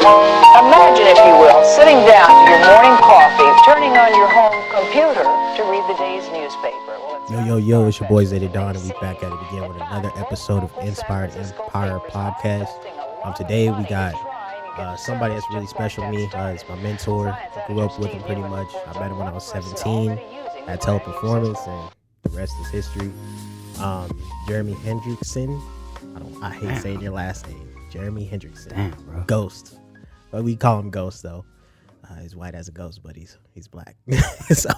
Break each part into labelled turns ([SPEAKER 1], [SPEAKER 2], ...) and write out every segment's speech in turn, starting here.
[SPEAKER 1] Imagine, if you will, sitting down to your morning coffee, turning on your home computer to read the day's newspaper.
[SPEAKER 2] Yo, it's your boy Zeta Don, and we back at it again with another episode of Inspired Empire Podcast. Today we got somebody that's really special to me. It's my mentor. Grew up with him pretty much. I met him when I was 17 at Teleperformance, and the rest is history. Jeremy Hendrickson. I hate saying your last name. Jeremy Hendrickson.
[SPEAKER 3] Damn, bro.
[SPEAKER 2] Ghost. But we call him Ghost, though. He's white as a ghost, but he's black. So,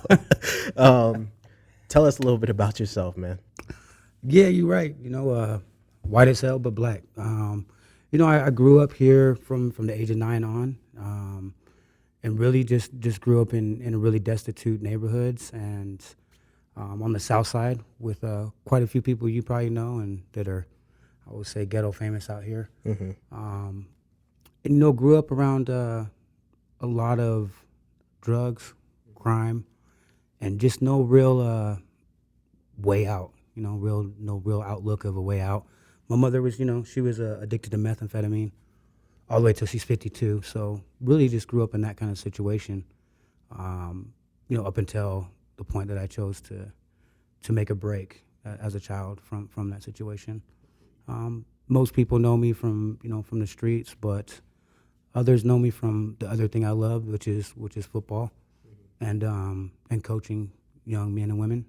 [SPEAKER 2] tell us a little bit about yourself, man.
[SPEAKER 3] Yeah, you're right. White as hell, but black. I grew up here from the age of 9 on, and really just grew up in really destitute neighborhoods and on the south side with quite a few people you probably know and that are, I would say, ghetto famous out here. Mm-hmm. Grew up around a lot of drugs, crime, and just no real way out. No real outlook of a way out. My mother was, she was addicted to methamphetamine all the way till she's 52. So really just grew up in that kind of situation, up until the point that I chose to make a break as a child from that situation. Most people know me from the streets, but others know me from the other thing I love, which is football, and coaching young men and women,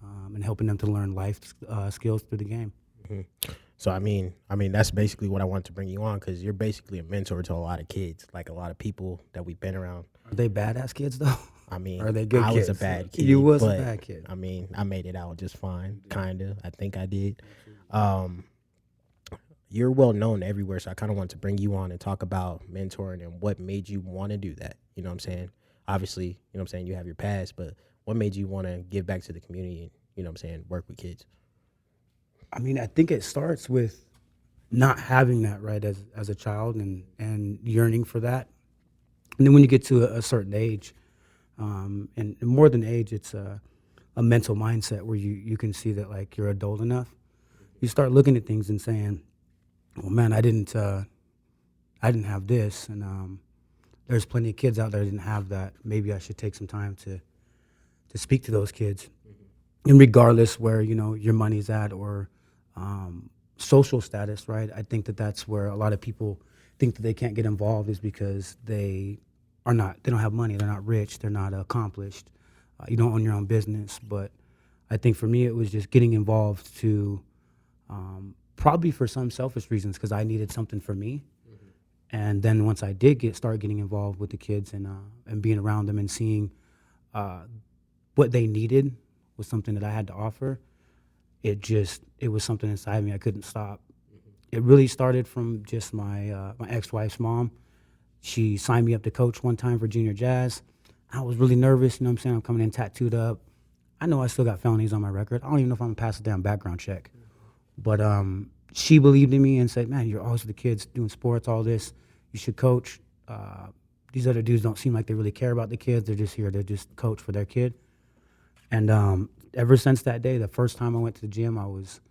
[SPEAKER 3] and helping them to learn life skills through the game.
[SPEAKER 2] Mm-hmm. So I mean that's basically what I wanted to bring you on, because you're basically a mentor to a lot of kids, like a lot of people that we've been around.
[SPEAKER 3] Are they badass kids though?
[SPEAKER 2] I mean,
[SPEAKER 3] or are they good
[SPEAKER 2] I
[SPEAKER 3] kids?
[SPEAKER 2] was a bad kid.
[SPEAKER 3] You was a bad kid.
[SPEAKER 2] I mean, I made it out just fine, kinda. I think I did. You're well known everywhere, so I kind of want to bring you on and talk about mentoring and what made you want to do that. You know what I'm saying? Obviously, you know what I'm saying, you have your past, but what made you want to give back to the community and, you know what I'm saying, work with kids?
[SPEAKER 3] I mean, I think it starts with not having that, right, as a child and yearning for that. And then when you get to a certain age, and more than age, it's a mental mindset where you can see that, like, you're adult enough. You start looking at things and saying, well, man, I didn't have this, and there's plenty of kids out there that didn't have that. Maybe I should take some time to speak to those kids, and regardless where your money's at or social status, right? I think that's where a lot of people think that they can't get involved, is because they don't have money, they're not rich, they're not accomplished. You don't own your own business, but I think for me it was just getting involved to. Probably for some selfish reasons, because I needed something for me. Mm-hmm. And then once I did start getting involved with the kids and being around them and seeing what they needed was something that I had to offer, it was something inside me I couldn't stop. Mm-hmm. It really started from just my ex-wife's mom. She signed me up to coach one time for junior jazz. I was really nervous, I'm saying? I'm coming in tattooed up. I know I still got felonies on my record. I don't even know if I'm going to pass a damn background check. But she believed in me and said, man, you're always with the kids doing sports, all this. You should coach. These other dudes don't seem like they really care about the kids. They're just here to just coach for their kid. And ever since that day, the first time I went to the gym, I was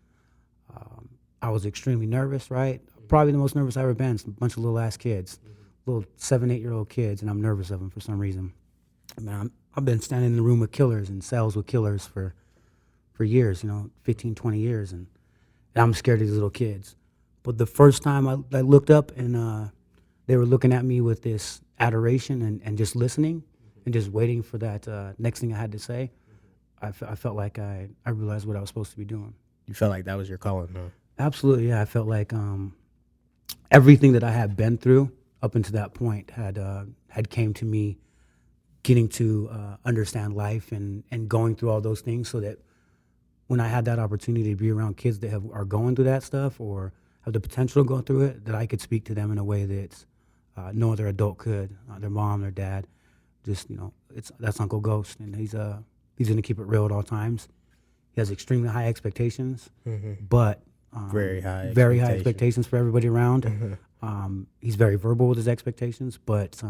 [SPEAKER 3] extremely nervous, right? Probably the most nervous I've ever been. It's a bunch of little-ass kids, little 7-8-year-old kids, and I'm nervous of them for some reason. I mean, I've been standing in the room with killers and cells with killers for years, 15, 20 years, and I'm scared of these little kids. But the first time I looked up and they were looking at me with this adoration and just listening and just waiting for that next thing I had to say, I felt like I realized what I was supposed to be doing.
[SPEAKER 2] You felt like that was your calling, huh?
[SPEAKER 3] Absolutely, yeah. I felt like everything that I had been through up until that point had came to me getting to understand life and going through all those things, so that when I had that opportunity to be around kids that are going through that stuff or have the potential to go through it, that I could speak to them in a way that no other adult could, their mom, their dad. Just, that's Uncle Ghost, and he's going to keep it real at all times. He has extremely high expectations, mm-hmm. but very high expectations for everybody around. Mm-hmm. He's very verbal with his expectations, but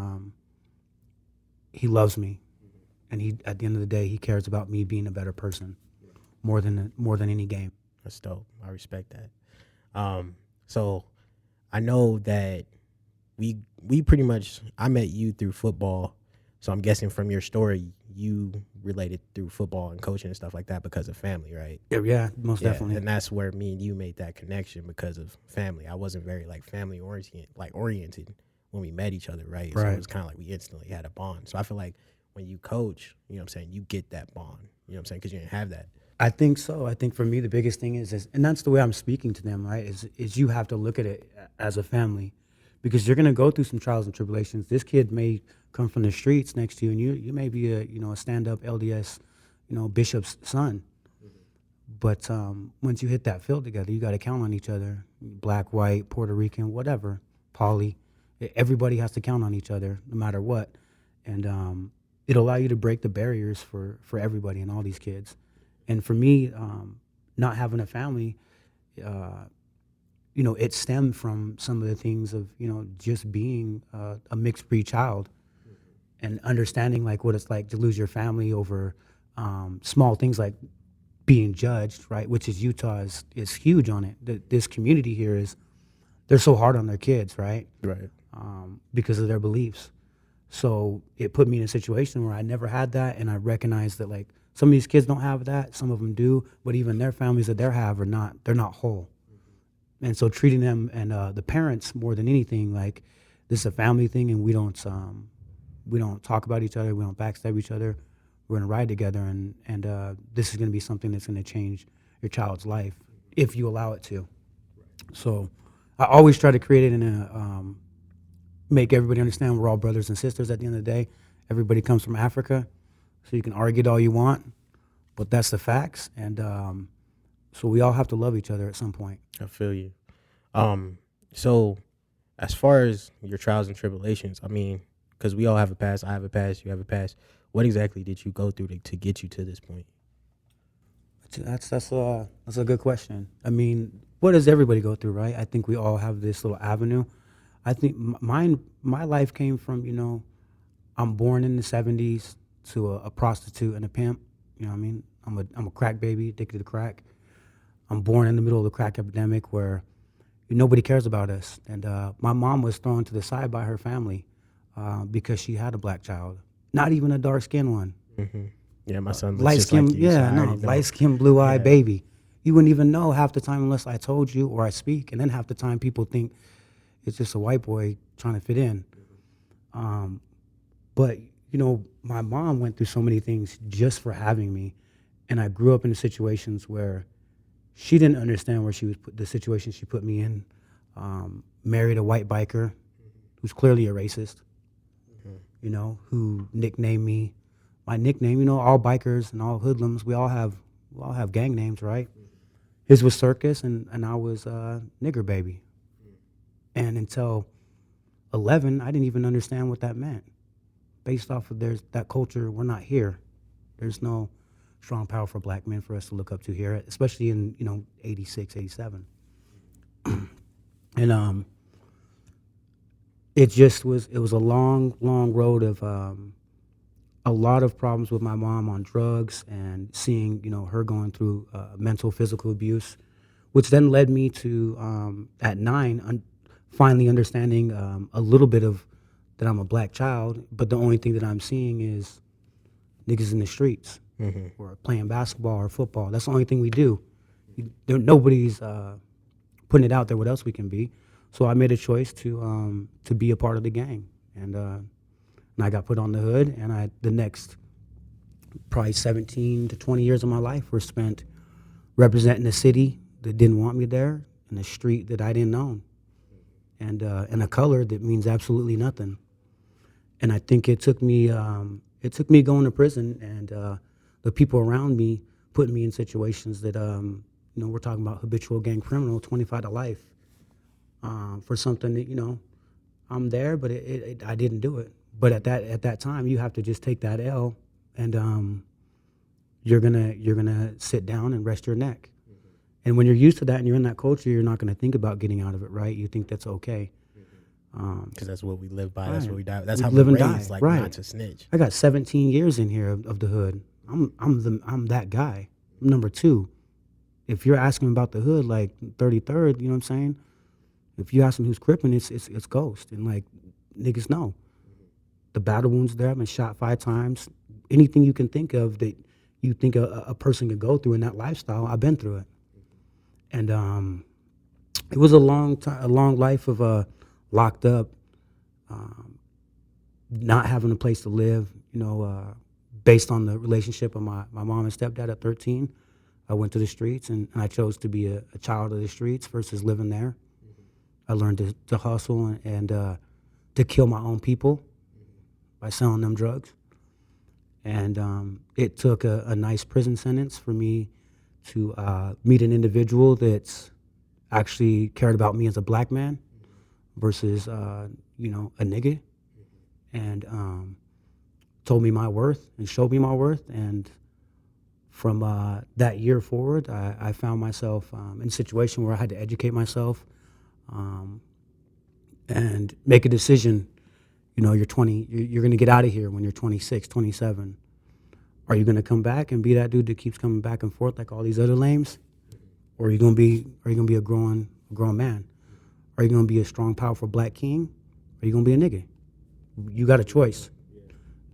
[SPEAKER 3] he loves me, and at the end of the day, he cares about me being a better person. More than any game.
[SPEAKER 2] That's dope. I respect that. So I know that we pretty much, I met you through football, so I'm guessing from your story you related through football and coaching and stuff like that because of family, right?
[SPEAKER 3] Yeah, most definitely.
[SPEAKER 2] And that's where me and you made that connection because of family. I wasn't very like family oriented when we met each other, right? So it was kind of like we instantly had a bond. So I feel like when you coach, you know what I'm saying, you get that bond, you know what I'm saying, because you didn't have that.
[SPEAKER 3] I think so. I think for me the biggest thing is and that's the way I'm speaking to them, right? Is you have to look at it as a family, because you're gonna go through some trials and tribulations. This kid may come from the streets next to you, and you may be a stand-up LDS, bishop's son. But once you hit that field together, you got to count on each other. Black, white, Puerto Rican, whatever, poly. Everybody has to count on each other no matter what. And it'll allow you to break the barriers for everybody and all these kids. And for me, not having a family, it stemmed from some of the things of, just being a mixed breed child and understanding like what it's like to lose your family over small things like being judged, right? Which is Utah is huge on it. This community here they're so hard on their kids, right?
[SPEAKER 2] Right.
[SPEAKER 3] Because of their beliefs. So it put me in a situation where I never had that, and I recognized that like some of these kids don't have that, some of them do, but even their families that they have they're not whole. And so treating them and the parents more than anything like this is a family thing, and we don't talk about each other, we don't backstab each other. We're gonna ride together, and this is gonna be something that's gonna change your child's life if you allow it to. So I always try to create it in a make everybody understand we're all brothers and sisters at the end of the day. Everybody comes from Africa, so you can argue it all you want, but that's the facts. And so we all have to love each other at some point.
[SPEAKER 2] I feel you. So as far as your trials and tribulations, I mean, because we all have a past, I have a past, you have a past. What exactly did you go through to get you to this point?
[SPEAKER 3] That's a good question. I mean, what does everybody go through, right? I think we all have this little avenue. I think my life came from, I'm born in the 70s to a prostitute and a pimp. You know what I mean? I'm a crack baby, addicted to crack. I'm born in the middle of the crack epidemic where nobody cares about us. And my mom was thrown to the side by her family because she had a black child, not even a dark-skinned one.
[SPEAKER 2] Mm-hmm. Yeah, my son looks
[SPEAKER 3] light
[SPEAKER 2] just
[SPEAKER 3] skin,
[SPEAKER 2] like you.
[SPEAKER 3] yeah,
[SPEAKER 2] so
[SPEAKER 3] no, light-skinned, blue-eyed baby. You wouldn't even know half the time unless I told you or I speak, and then half the time people think it's just a white boy trying to fit in. But my mom went through so many things just for having me, and I grew up in situations where she didn't understand where she was the situation she put me in. Married a white biker who's clearly a racist, who nicknamed me my nickname. All bikers and all hoodlums, we all have gang names, right? His was Circus, and I was Nigger Baby. And until 11, I didn't even understand what that meant. Based off of that culture, we're not here. There's no strong, powerful black men for us to look up to here, especially in 86, 87. And it was a long, long road of a lot of problems with my mom on drugs and seeing her going through mental, physical abuse, which then led me to at 9 finally understanding a little bit of that I'm a black child, but the only thing that I'm seeing is niggas in the streets or playing basketball or football. That's the only thing we do. Nobody's putting it out there what else we can be. So I made a choice to be a part of the gang, and I got put on the hood, and the next probably 17 to 20 years of my life were spent representing a city that didn't want me there, and a street that I didn't own, and a color that means absolutely nothing. And I think it took me going to prison and the people around me putting me in situations that we're talking about habitual gang criminal, 25 to life, for something that I'm there, but I didn't do it. But at that time, you have to just take that L, and you're gonna sit down and rest your neck. And when you're used to that and you're in that culture, you're not gonna think about getting out of it, right? You think that's okay.
[SPEAKER 2] Because that's what we live by.
[SPEAKER 3] Right.
[SPEAKER 2] That's what we die. That's
[SPEAKER 3] We
[SPEAKER 2] how
[SPEAKER 3] live
[SPEAKER 2] we
[SPEAKER 3] and
[SPEAKER 2] raised,
[SPEAKER 3] die,
[SPEAKER 2] like
[SPEAKER 3] right.
[SPEAKER 2] not to snitch.
[SPEAKER 3] I got 17 years in here of the hood. I'm that guy. I'm number 2. If you're asking about the hood, like 33rd, you know what I'm saying? If you ask them who's Crippin', it's Ghost. And like niggas know. The battle wounds there. I've been shot 5 times. Anything you can think of that you think a person could go through in that lifestyle, I've been through it. And it was a long life of locked up, not having a place to live. Based on the relationship of my mom and stepdad at 13, I went to the streets, and I chose to be a child of the streets versus living there. I learned to hustle and to kill my own people by selling them drugs. And it took a nice prison sentence for me to meet an individual that's actually cared about me as a black man versus, a nigga, and told me my worth and showed me my worth. And from that year forward, I found myself in a situation where I had to educate myself and make a decision. You're 20, you're going to get out of here when you're 26, 27. Are you going to come back and be that dude that keeps coming back and forth like all these other lames? Or are you going to be a grown man? Are you going to be a strong, powerful black king? Or are you going to be a nigga? You got a choice.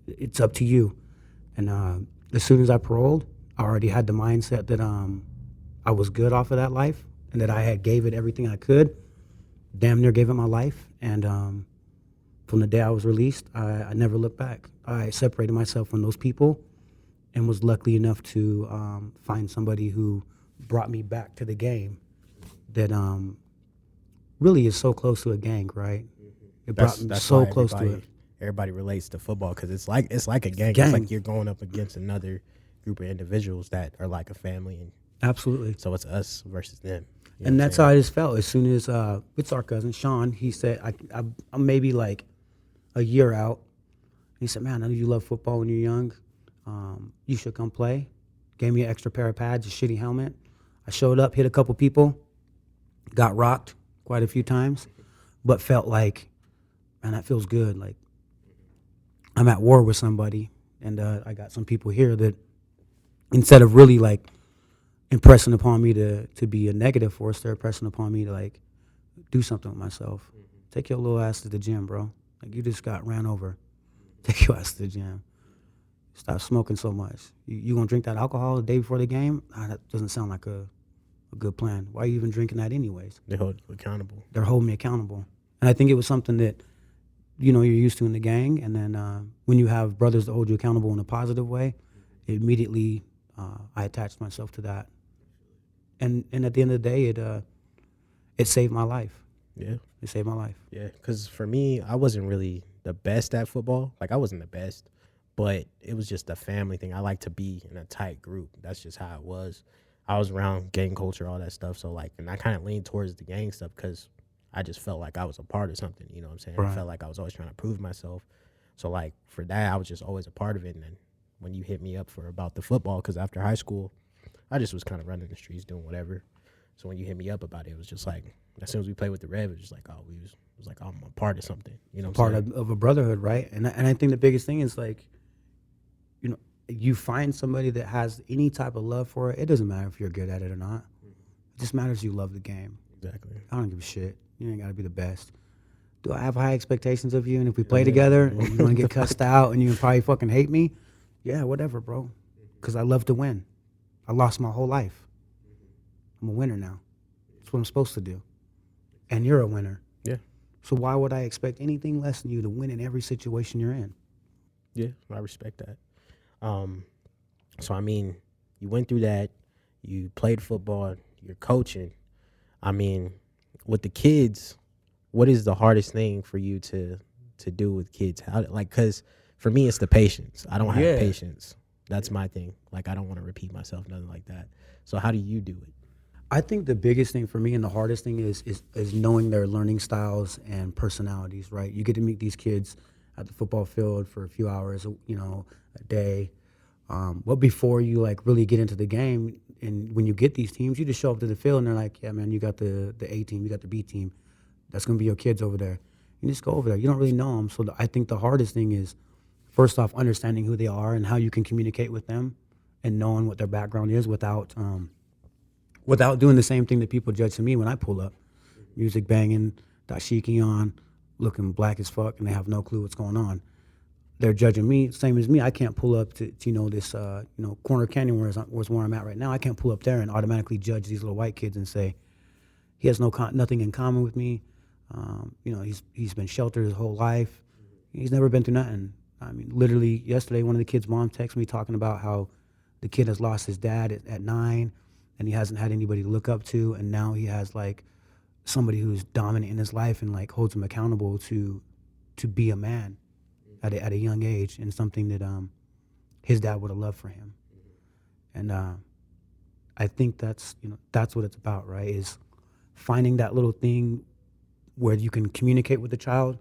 [SPEAKER 3] It's up to you. And as soon as I paroled, I already had the mindset that I was good off of that life and that I had gave it everything I could, damn near gave it my life. And from the day I was released, I never looked back. I separated myself from those people and was lucky enough to find somebody who brought me back to the game that really is so close to a gang, right? It brought me so close to it.
[SPEAKER 2] Everybody relates to football because it's like a gang. It's like you're going up against another group of individuals that are like a family. And
[SPEAKER 3] absolutely.
[SPEAKER 2] So it's us versus them.
[SPEAKER 3] And that's how I just felt. As soon as it's our cousin Sean, he said, I'm maybe like a year out. He said, man, I know you love football when you're young. You should come play. Gave me an extra pair of pads, a shitty helmet. I showed up, hit a couple people, got rocked quite a few times, but felt like, man, that feels good. Like I'm at war with somebody, and I got some people here that instead of really like impressing upon me to be a negative force, they're impressing upon me to like do something with myself. Take your little ass to the gym, bro. Like you just got ran over. Take your ass to the gym. Stop smoking so much. You gonna drink that alcohol the day before the game? That doesn't sound like a good plan. Why are you even drinking that anyways?
[SPEAKER 2] They hold you accountable.
[SPEAKER 3] They're holding me accountable. And I think it was something that, you're used to in the gang. And then when you have brothers that hold you accountable in a positive way, immediately I attached myself to that. And at the end of the day, it saved my life.
[SPEAKER 2] Yeah.
[SPEAKER 3] It saved my life.
[SPEAKER 2] Yeah, because for me, I wasn't really the best at football. Like, I wasn't the best, but it was just a family thing. I like to be in a tight group. That's just how it was. I was around gang culture, all that stuff. So, like, and I kind of leaned towards the gang stuff because I just felt like I was a part of something, you know what I'm saying? Right. I felt like I was always trying to prove myself. So, like, for that, I was just always a part of it. And then when you hit me up for about the football, because after high school, I just was kind of running the streets, doing whatever. So when you hit me up about it, it was just like, as soon as we played with the Rev, it was just like, oh, it was like, I'm a part of something, you know what I'm saying?
[SPEAKER 3] Part of a brotherhood, right? And I think the biggest thing is like, you find somebody that has any type of love for it. It doesn't matter if you're good at it or not. It just matters you love the game.
[SPEAKER 2] Exactly.
[SPEAKER 3] I don't give a shit. You ain't got to be the best. Do I have high expectations of you? And if we play together and you're going to get cussed out and you probably fucking hate me, yeah, whatever, bro. Because I love to win. I lost my whole life. I'm a winner now. That's what I'm supposed to do. And you're a winner.
[SPEAKER 2] Yeah.
[SPEAKER 3] So why would I expect anything less than you to win in every situation you're in?
[SPEAKER 2] Yeah, I respect that. So, I mean, you went through that. You played football. You're coaching. I mean, with the kids, what is the hardest thing for you to do with kids? Because for me, it's the patience. I don't have patience. That's my thing. Like, I don't want to repeat myself, nothing like that. So how do you do it?
[SPEAKER 3] I think the biggest thing for me and the hardest thing is knowing their learning styles and personalities, right? You get to meet these kids at the football field for a few hours, a day. But before you like really get into the game, and when you get these teams, you just show up to the field and they're like, yeah, man, you got the A team, you got the B team. That's going to be your kids over there. You just go over there. You don't really know them. So I think the hardest thing is, first off, understanding who they are and how you can communicate with them and knowing what their background is without doing the same thing that people judge to me when I pull up. music banging, dashiki on, looking black as fuck, and they have no clue what's going on. They're judging me, same as me. I can't pull up to this Corner Canyon where's where I'm at right now. I can't pull up there and automatically judge these little white kids and say he has nothing in common with me. He's been sheltered his whole life. He's never been through nothing. I mean, literally yesterday, one of the kids' mom texted me talking about how the kid has lost his dad at 9, and he hasn't had anybody to look up to, and now he has like somebody who's dominant in his life and like holds him accountable to be a man at a young age, and something that his dad would have loved for him. And I think that's what it's about, right? Is finding that little thing where you can communicate with the child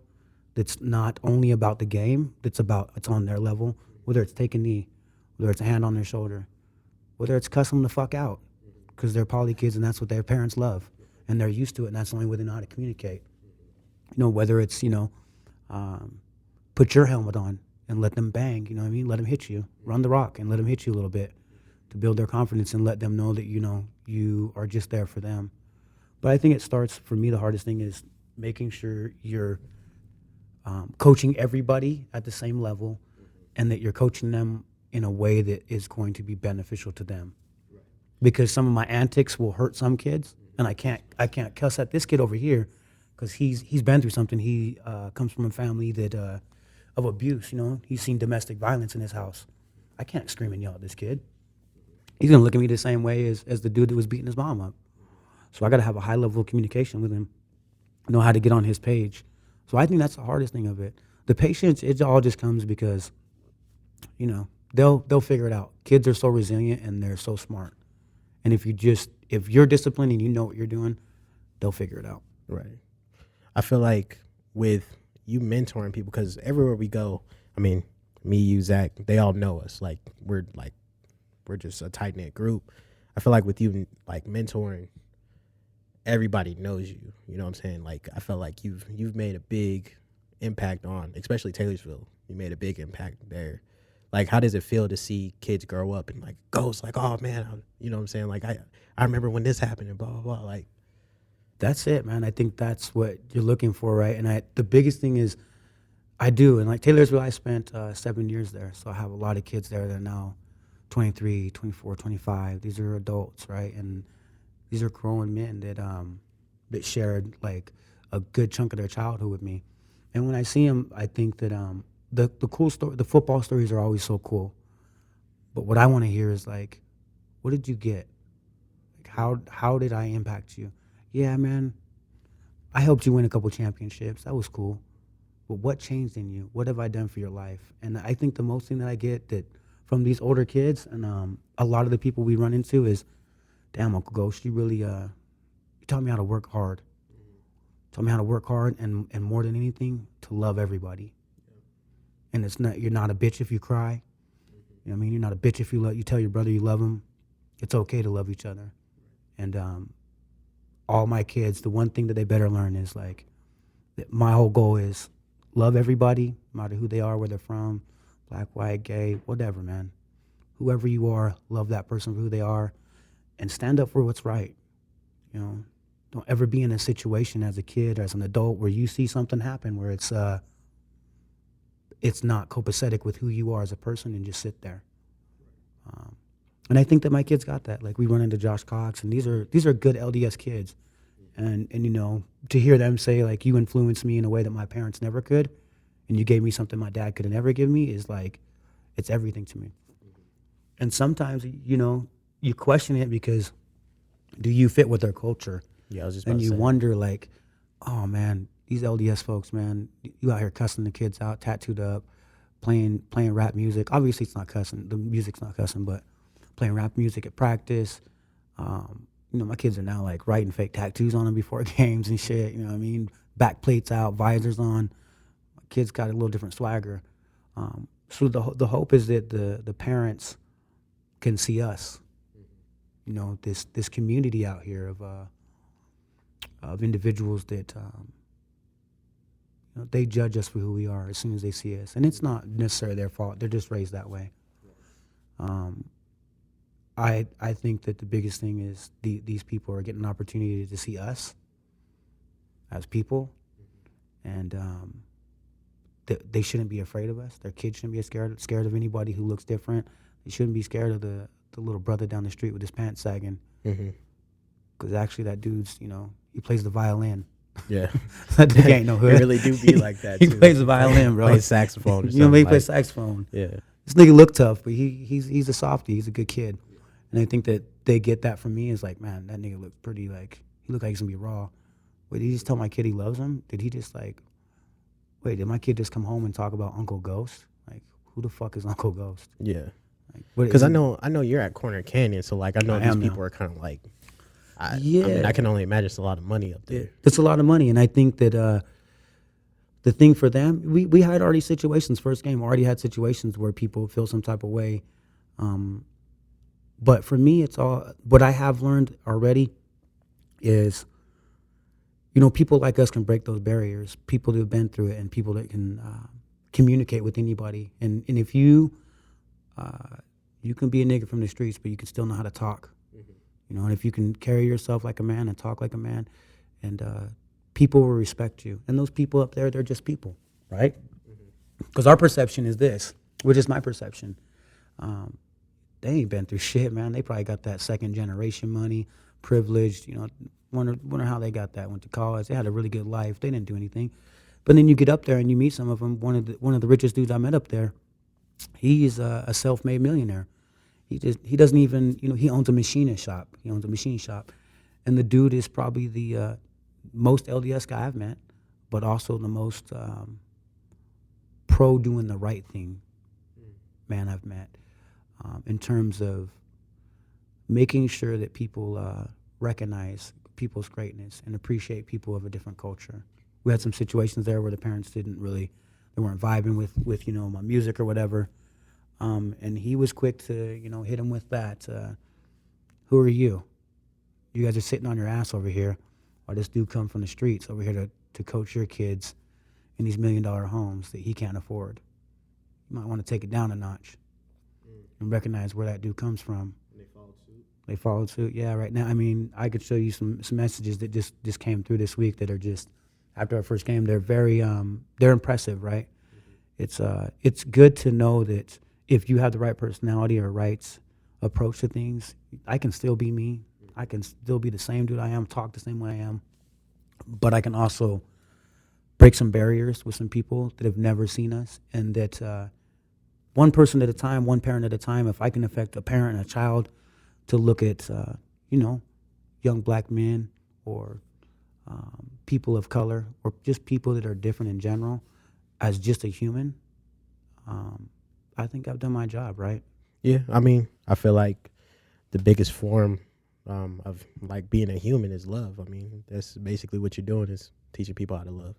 [SPEAKER 3] that's not only about the game, it's on their level, whether it's take a knee, whether it's a hand on their shoulder, whether it's cuss them the fuck out, because they're poly kids and that's what their parents love, and they're used to it, and that's the only way they know how to communicate. Whether it's, put your helmet on and let them bang, let them hit you, run the rock and let them hit you a little bit to build their confidence and let them know that, you are just there for them. But I think it starts, for me, the hardest thing is making sure you're coaching everybody at the same level, and that you're coaching them in a way that is going to be beneficial to them. Right. Because some of my antics will hurt some kids, and I can't cuss at this kid over here because he's been through something. He comes from a family that of abuse. He's seen domestic violence in his house. I can't scream and yell at this kid. He's gonna look at me the same way as the dude that was beating his mom up. So I got to have a high level of communication with him, know how to get on his page. So I think that's the hardest thing of it. The patience, it all just comes because, they'll figure it out. Kids are so resilient and they're so smart. And if you're disciplined and you know what you're doing, they'll figure it out.
[SPEAKER 2] Right. I feel like with you mentoring people, because everywhere we go, I mean, me, you, Zach, they all know us. We're just a tight knit group. I feel like with you, like mentoring, everybody knows you. You know what I'm saying? Like, I felt like you've made a big impact on, especially Taylorsville. You made a big impact there. Like, how does it feel to see kids grow up and like Ghost, like, oh man, you know what I'm saying? Like, I remember when this happened and blah blah blah. Like,
[SPEAKER 3] that's it, man. I think that's what you're looking for, right? And the biggest thing is, I do. And like Taylorsville, I spent 7 years there, so I have a lot of kids there that are now 23, 24, 25. These are adults, right? And these are grown men that shared like a good chunk of their childhood with me. And when I see them, I think that the cool story, the football stories are always so cool. But what I want to hear is like, what did you get? Like, how did I impact you? Yeah, man, I helped you win a couple championships. That was cool. But what changed in you? What have I done for your life? And I think the most thing that I get that from these older kids and a lot of the people we run into is, damn, Uncle Ghost, you really you taught me how to work hard. Taught me how to work hard and more than anything, to love everybody. And you're not a bitch if you cry. You know what I mean? You're not a bitch if you tell your brother you love him. It's okay to love each other. And all my kids, the one thing that they better learn is like, that my whole goal is love everybody, no matter who they are, where they're from, black, white, gay, whatever, man. Whoever you are, love that person for who they are, and stand up for what's right. Don't ever be in a situation as a kid or as an adult where you see something happen where it's not copacetic with who you are as a person, and just sit there. And I think that my kids got that. Like, we run into Josh Cox, and these are good LDS kids, and to hear them say like, you influenced me in a way that my parents never could, and you gave me something my dad could have never given me, is like, it's everything to me. And sometimes you question it because, do you fit with their culture?
[SPEAKER 2] Yeah, I was just about
[SPEAKER 3] and
[SPEAKER 2] to
[SPEAKER 3] you
[SPEAKER 2] say.
[SPEAKER 3] wonder like, oh man, these LDS folks, man, you out here cussing the kids out, tattooed up, playing rap music. Obviously it's not cussing, the music's not cussing, but playing rap music at practice. My kids are now like writing fake tattoos on them before games and shit, you know what I mean? Back plates out, visors on. My kids got a little different swagger. So the hope is that the parents can see us, this community out here of individuals that they judge us for who we are as soon as they see us, and it's not necessarily their fault. They're just raised that way. I think that the biggest thing is these people are getting an opportunity to see us, as people, and they shouldn't be afraid of us. Their kids shouldn't be scared of anybody who looks different. They shouldn't be scared of the little brother down the street with his pants sagging. Because actually that dude's, he plays the violin.
[SPEAKER 2] Yeah.
[SPEAKER 3] That dude ain't no hood.
[SPEAKER 2] It really do be like that, too.
[SPEAKER 3] He plays the violin, bro.
[SPEAKER 2] Plays saxophone or something.
[SPEAKER 3] He plays saxophone.
[SPEAKER 2] Yeah.
[SPEAKER 3] This nigga look tough, but he's a softie. He's a good kid. And I think that they get that from me. Is like, man, that nigga looks pretty, he look like he's going to be raw. Wait, did he just tell my kid he loves him? Did he just wait, did my kid just come home and talk about Uncle Ghost? Like, who the fuck is Uncle Ghost?
[SPEAKER 2] Yeah.
[SPEAKER 3] Like,
[SPEAKER 2] because I know you're at Corner Canyon, so I know these people are kind of I mean, I can only imagine it's a lot of money up there.
[SPEAKER 3] Yeah. It's a lot of money, and I think that the thing for them, we had already situations, first game, already had situations where people feel some type of way. But for me, it's all, what I have learned already is, people like us can break those barriers, people that have been through it, and people that can communicate with anybody. And if you can be a nigga from the streets, but you can still know how to talk. And if you can carry yourself like a man and talk like a man, and people will respect you. And those people up there, they're just people, right? Because our perception is this, which is my perception. They ain't been through shit, man. They probably got that second generation money, privileged, wonder how they got that. Went to college. They had a really good life. They didn't do anything. But then you get up there and you meet some of them. One of the richest dudes I met up there, he's a self-made millionaire. He doesn't even, he owns a machine shop. And the dude is probably the most LDS guy I've met, but also the most pro doing the right thing man I've met, in terms of making sure that people recognize people's greatness and appreciate people of a different culture. We had some situations there where the parents they weren't vibing with my music or whatever. And he was quick to, hit him with that. Who are you? You guys are sitting on your ass over here, or this dude come from the streets over here to coach your kids in these $1 million homes that he can't afford. You might want to take it down a notch and recognize where that dude comes from.
[SPEAKER 2] And they followed suit?
[SPEAKER 3] They followed suit, yeah, right now. I mean, I could show you some messages that just came through this week that are just, after our first game, they're very, they're impressive, right? It's good to know that if you have the right personality or right approach to things, I can still be me. I can still be the same dude I am, talk the same way I am. But I can also break some barriers with some people that have never seen us, and that one person at a time, one parent at a time, if I can affect a parent and a child to look at, young black men or people of color or just people that are different in general as just a human, I think I've done my job, right?
[SPEAKER 2] Yeah, I mean, I feel like the biggest form of being a human is love. I mean, that's basically what you're doing, is teaching people how to love.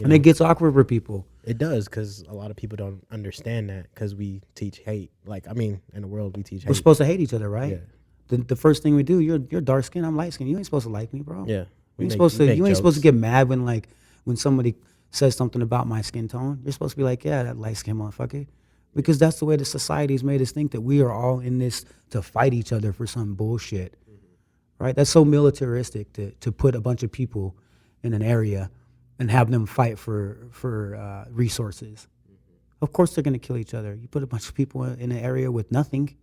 [SPEAKER 3] And it gets awkward for people.
[SPEAKER 2] It does, because a lot of people don't understand that, because we teach hate. In the world we teach hate.
[SPEAKER 3] We're supposed to hate each other, right?
[SPEAKER 2] Yeah.
[SPEAKER 3] The first thing we do, you're dark skinned, I'm light skinned. You ain't supposed to like me, bro.
[SPEAKER 2] Yeah.
[SPEAKER 3] You ain't supposed to get mad when somebody says something about my skin tone. You're supposed to be like, yeah, that light skinned motherfucker. Because that's the way the society's made us think, that we are all in this to fight each other for some bullshit. Right? That's so militaristic to put a bunch of people in an area and have them fight for resources. Of course they're going to kill each other. You put a bunch of people in an area with nothing,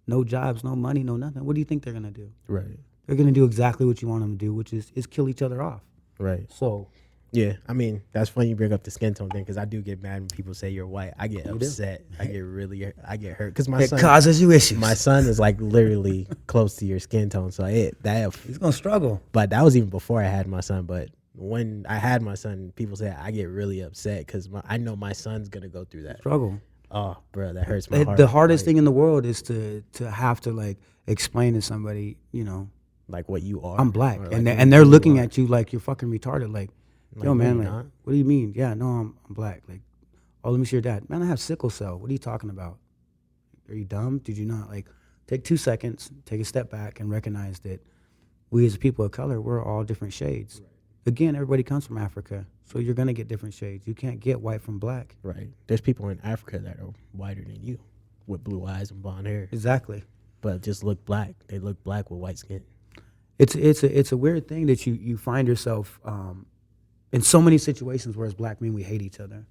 [SPEAKER 3] no jobs, no money, no nothing. What do you think they're going to do?
[SPEAKER 2] Right.
[SPEAKER 3] They're going to do exactly what you want them to do, which is kill each other off.
[SPEAKER 2] Right.
[SPEAKER 3] So,
[SPEAKER 2] yeah, I mean, that's funny you bring up the skin tone thing, because I do get mad when people say you're white. I get upset. I get hurt, because my son
[SPEAKER 3] causes you issues.
[SPEAKER 2] My son is literally close to your skin tone, so
[SPEAKER 3] he's gonna struggle.
[SPEAKER 2] But that was even before I had my son. But when I had my son, people say I get really upset, because I know my son's gonna go through that
[SPEAKER 3] struggle.
[SPEAKER 2] Oh, bro, that hurts my heart.
[SPEAKER 3] The hardest thing in the world is to have to explain to somebody,
[SPEAKER 2] what you are.
[SPEAKER 3] I'm black, and they're looking at you like you're fucking retarded, yo, man, what do you mean? Yeah, no, I'm black. Oh, let me see your dad. Man, I have sickle cell. What are you talking about? Are you dumb? Did you not? Take 2 seconds, take a step back, and recognize that we as people of color, we're all different shades. Right. Again, everybody comes from Africa, so you're going to get different shades. You can't get white from black.
[SPEAKER 2] Right. There's people in Africa that are whiter than you, with blue eyes and blonde hair.
[SPEAKER 3] Exactly.
[SPEAKER 2] But just look black. They look black with white skin.
[SPEAKER 3] It's a weird thing that you find yourself In so many situations where as black men, we hate each other.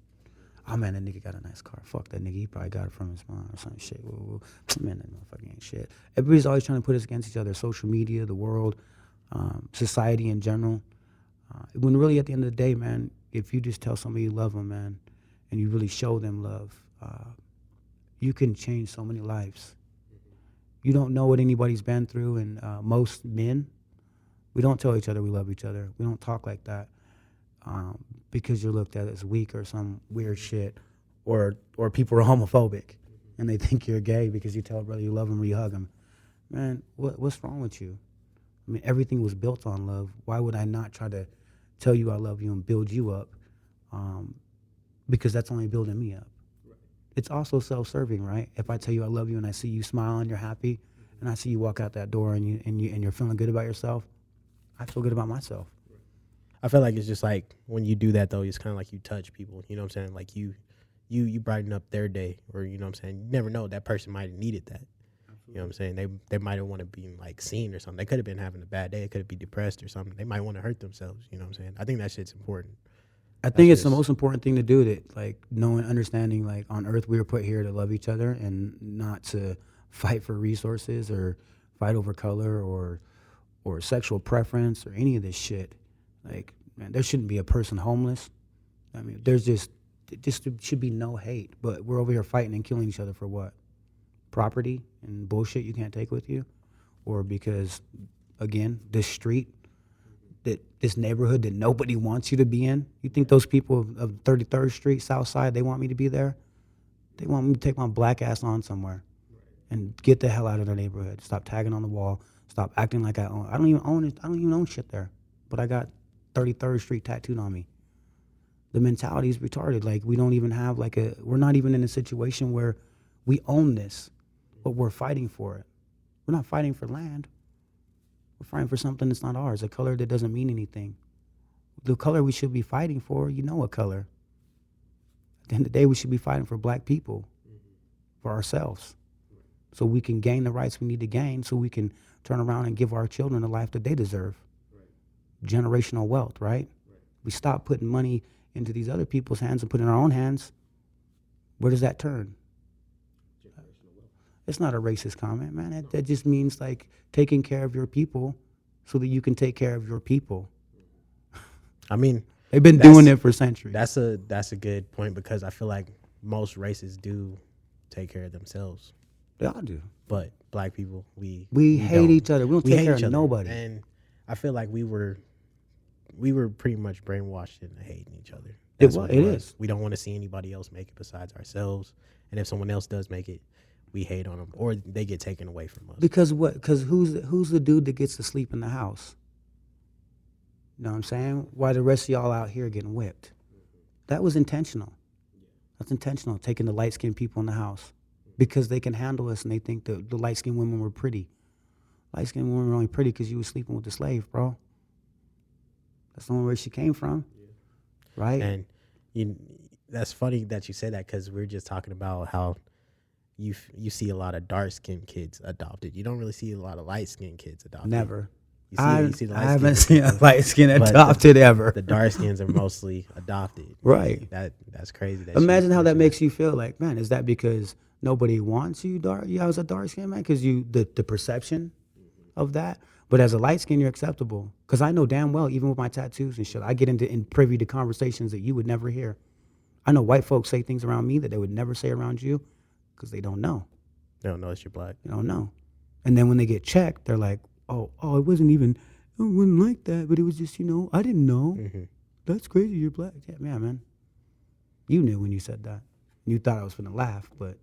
[SPEAKER 3] Oh, man, that nigga got a nice car. Fuck that nigga. He probably got it from his mom or some shit. Woo, woo. Man, that motherfucker ain't shit. Everybody's always trying to put us against each other. Social media, the world, society in general. When really at the end of the day, man, if you just tell somebody you love them, man, and you really show them love, you can change so many lives. You don't know what anybody's been through, and most men, we don't tell each other we love each other. We don't talk like that because you're looked at as weak or some weird shit, or people are homophobic and they think you're gay because you tell a brother you love him or you hug him. Man, what's wrong with you? I mean, everything was built on love. Why would I not try to tell you I love you and build you up? Because that's only building me up. Right. It's also self-serving, right? If I tell you I love you and I see you smile and you're happy, and I see you walk out that door and you're feeling good about yourself, I feel good about myself.
[SPEAKER 2] I feel like it's just like when you do that though, it's kind of like you touch people. You know what I'm saying? Like you brighten up their day, or you know what I'm saying. You never know, that person might have needed that. You know what I'm saying? They might have want to be like seen or something. They could have been having a bad day. They could have been depressed or something. They might want to hurt themselves. You know what I'm saying? I think that shit's important.
[SPEAKER 3] I think it's the most important thing to do. That like knowing, understanding, like on Earth we were put here to love each other and not to fight for resources or fight over color or sexual preference or any of this shit. Like, man, there shouldn't be a person homeless. I mean, there should be no hate. But we're over here fighting and killing each other for what? Property and bullshit you can't take with you, or because, again, this street, this neighborhood that nobody wants you to be in. You think those people of 33rd Street, South Side, they want me to be there? They want me to take my black ass on somewhere and get the hell out of their neighborhood. Stop tagging on the wall. Stop acting like I own. I don't even own it. I don't even own shit there, but I got 33rd Street tattooed on me. The mentality is retarded. Like, we don't even have we're not even in a situation where we own this, but we're fighting for it. We're not fighting for land. We're fighting for something that's not ours, a color that doesn't mean anything. The color we should be fighting for, you know what color. At the end of the day, we should be fighting for black people, for ourselves, so we can gain the rights we need to gain, so we can turn around and give our children the life that they deserve. Generational wealth, right? We stop putting money into these other people's hands and put it in our own hands. Where does that turn? It's not a racist comment, man. That just means like taking care of your people so that you can take care of your people.
[SPEAKER 2] I mean,
[SPEAKER 3] they've been doing it for centuries.
[SPEAKER 2] That's a good point, because I feel like most races do take care of themselves.
[SPEAKER 3] They all do.
[SPEAKER 2] But black people, we
[SPEAKER 3] hate each other. We don't take care of nobody.
[SPEAKER 2] And I feel like we were pretty much brainwashed into hating each other.
[SPEAKER 3] It is.
[SPEAKER 2] We don't want to see anybody else make it besides ourselves. And if someone else does make it, we hate on them, or they get taken away from us. Because
[SPEAKER 3] what? Because who's the dude that gets to sleep in the house? You know what I'm saying? Why the rest of y'all out here getting whipped? That was intentional. That's intentional, taking the light-skinned people in the house because they can handle us and they think the light-skinned women were pretty. Light-skinned women were only pretty because you was sleeping with the slave, bro. That's the only where she came from, right?
[SPEAKER 2] And that's funny that you say that, because we're just talking about how you see a lot of dark-skinned kids adopted. You don't really see a lot of light-skinned kids adopted.
[SPEAKER 3] Never.
[SPEAKER 2] You see the
[SPEAKER 3] I haven't seen a light-skinned adopted ever.
[SPEAKER 2] The dark-skins are mostly adopted.
[SPEAKER 3] Right.
[SPEAKER 2] That's crazy.
[SPEAKER 3] Imagine how that makes you feel. Like, man, is that because nobody wants you as a dark-skinned man? Because the perception of that. But as a light-skinned, you're acceptable. Because I know damn well, even with my tattoos and shit, I get in privy to conversations that you would never hear. I know white folks say things around me that they would never say around you, because they don't know.
[SPEAKER 2] They don't know that you're black.
[SPEAKER 3] They don't know. And then when they get checked, they're like, oh, it wasn't like that, but it was just, I didn't know. Mm-hmm. That's crazy, you're black. Yeah, man. You knew when you said that. You thought I was going to laugh, but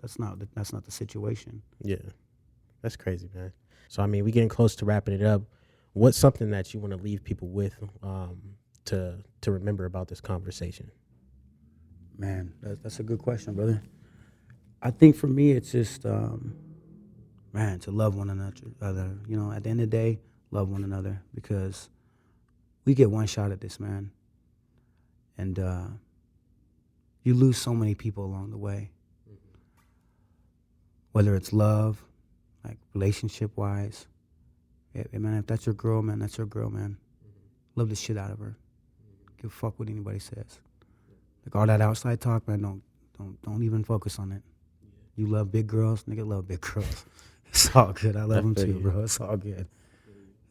[SPEAKER 3] that's not the situation.
[SPEAKER 2] Yeah. That's crazy, man. So, I mean, we getting close to wrapping it up. What's something that you want to leave people with to remember about this conversation?
[SPEAKER 3] Man, that's a good question, brother. I think for me, it's just, to love one another. At the end of the day, love one another, because we get one shot at this, man. And you lose so many people along the way. Whether it's love, like relationship-wise. Yeah, man, if that's your girl, man, that's your girl, man. Love the shit out of her. give a fuck what anybody says. Like all that outside talk, man, don't even focus on it. You love big girls, nigga, love big girls. It's all good. I love them too, bro. It's all good.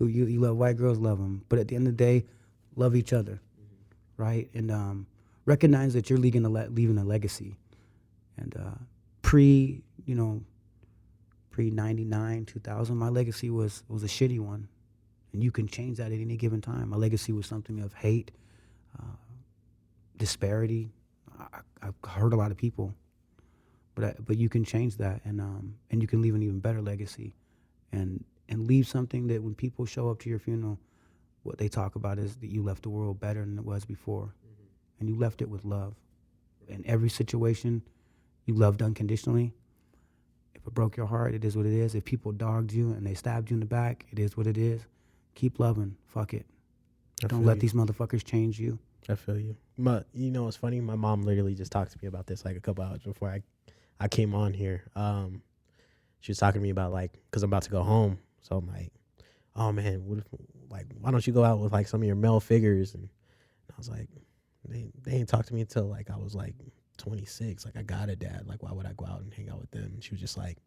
[SPEAKER 3] You love white girls, love them. But at the end of the day, love each other, right? And recognize that you're leaving a legacy. And pre 99, 2000, my legacy was a shitty one. And you can change that at any given time. My legacy was something of hate, disparity. I've hurt a lot of people, but you can change that, and you can leave an even better legacy, and leave something that when people show up to your funeral, what they talk about is that you left the world better than it was before, and you left it with love. In every situation, you loved unconditionally. If it broke your heart, it is what it is. If people dogged you and they stabbed you in the back, it is what it is. Keep loving. Fuck it. Don't let these motherfuckers change you.
[SPEAKER 2] I feel you. You know what's funny? My mom literally just talked to me about this like a couple hours before I came on here. She was talking to me about like, because I'm about to go home. So I'm like, oh man, why don't you go out with like some of your male figures? And I was like, they ain't talked to me until like I was like 26. Like I got a dad. Like why would I go out and hang out with them? And she was just like,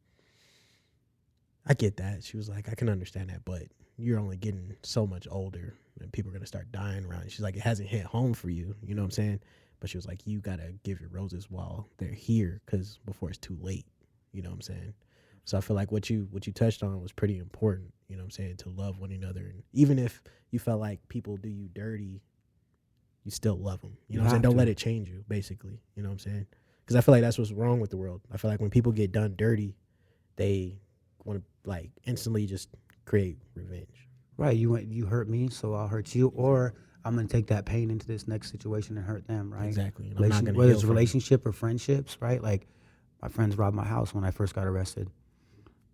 [SPEAKER 2] I get that. She was like, I can understand that, but you're only getting so much older and people are going to start dying around you. She's like, it hasn't hit home for you. You know what I'm saying? But she was like, you got to give your roses while they're here because before it's too late. You know what I'm saying? So I feel like what you touched on was pretty important, you know what I'm saying, to love one another. And even if you felt like people do you dirty, you still love them. You know what I'm saying? Don't let it change you, basically. You know what I'm saying? Because I feel like that's what's wrong with the world. I feel like when people get done dirty, they want to like instantly just create revenge.
[SPEAKER 3] Right. You hurt me, so I'll hurt you, or I'm gonna take that pain into this next situation and hurt them. Right.
[SPEAKER 2] Exactly. And I'm not gonna
[SPEAKER 3] whether it's relationship or friendships, right? Like my friends robbed my house when I first got arrested.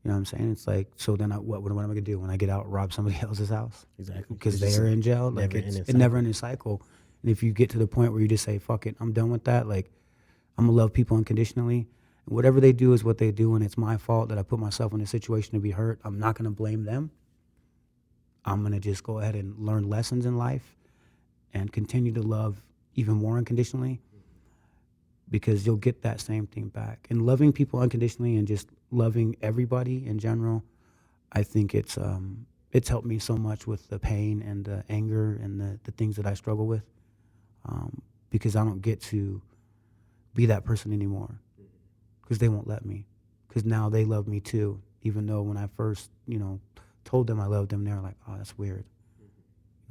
[SPEAKER 3] You know what I'm saying? It's like, so then what am I gonna do when I get out? Rob somebody else's house?
[SPEAKER 2] Exactly.
[SPEAKER 3] Because they're in jail. Like it's a never-ending cycle. And if you get to the point where you just say, "Fuck it, I'm done with that," like I'm gonna love people unconditionally. And whatever they do is what they do, and it's my fault that I put myself in a situation to be hurt. I'm not gonna blame them. I'm gonna just go ahead and learn lessons in life and continue to love even more unconditionally, because you'll get that same thing back. And loving people unconditionally and just loving everybody in general, I think it's helped me so much with the pain and the anger and the things that I struggle with, because I don't get to be that person anymore because they won't let me, because now they love me too, even though when I first, told them I loved them, they were like, oh, that's weird.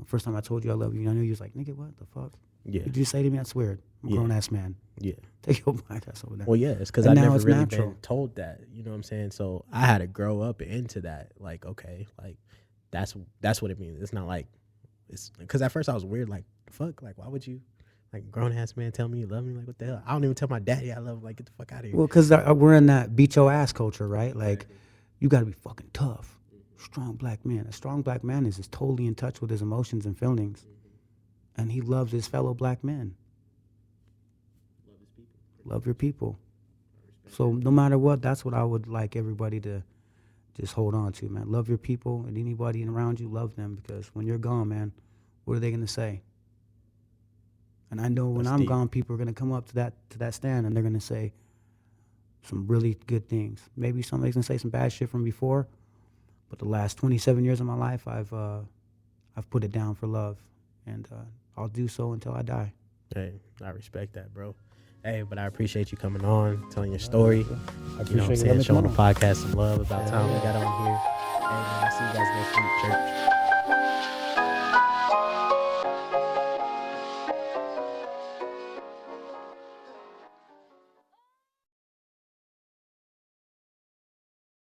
[SPEAKER 3] First time I told you I love you, I knew you was like, nigga, what the fuck?
[SPEAKER 2] Yeah.
[SPEAKER 3] Did you say to me that's weird? I'm a grown-ass man.
[SPEAKER 2] Yeah.
[SPEAKER 3] Take your black ass over there.
[SPEAKER 2] Well, yeah, it's because I never really been told that, you know what I'm saying? So I had to grow up into that. Like, okay, like that's what it means. It's not like, it's because at first I was weird, like, fuck, like, why would you, like, grown-ass man tell me you love me? Like, what the hell? I don't even tell my daddy I love him. Like, get the fuck out of here.
[SPEAKER 3] Well, because we're in that beat your ass culture, right? Like, you got to be fucking tough. Strong black man. A strong black man is totally in touch with his emotions and feelings. And he loves his fellow black men.
[SPEAKER 2] Love his people.
[SPEAKER 3] Love your people. So no matter what, that's what I would like everybody to just hold on to, man. Love your people, and anybody around you, love them, because when you're gone, man, what are they going to say? And I know when I'm gone, people are going to come up to that stand and they're going to say some really good things. Maybe somebody's going to say some bad shit from before, but the last 27 years of my life, I've put it down for love, and I'll do so until I die.
[SPEAKER 2] Hey, I respect that, bro. Hey, but I appreciate you coming on, telling your story.
[SPEAKER 3] I appreciate
[SPEAKER 2] you know what I'm saying, showing the podcast some love about time we got on here. Hey, man, I'll see you guys next week, church.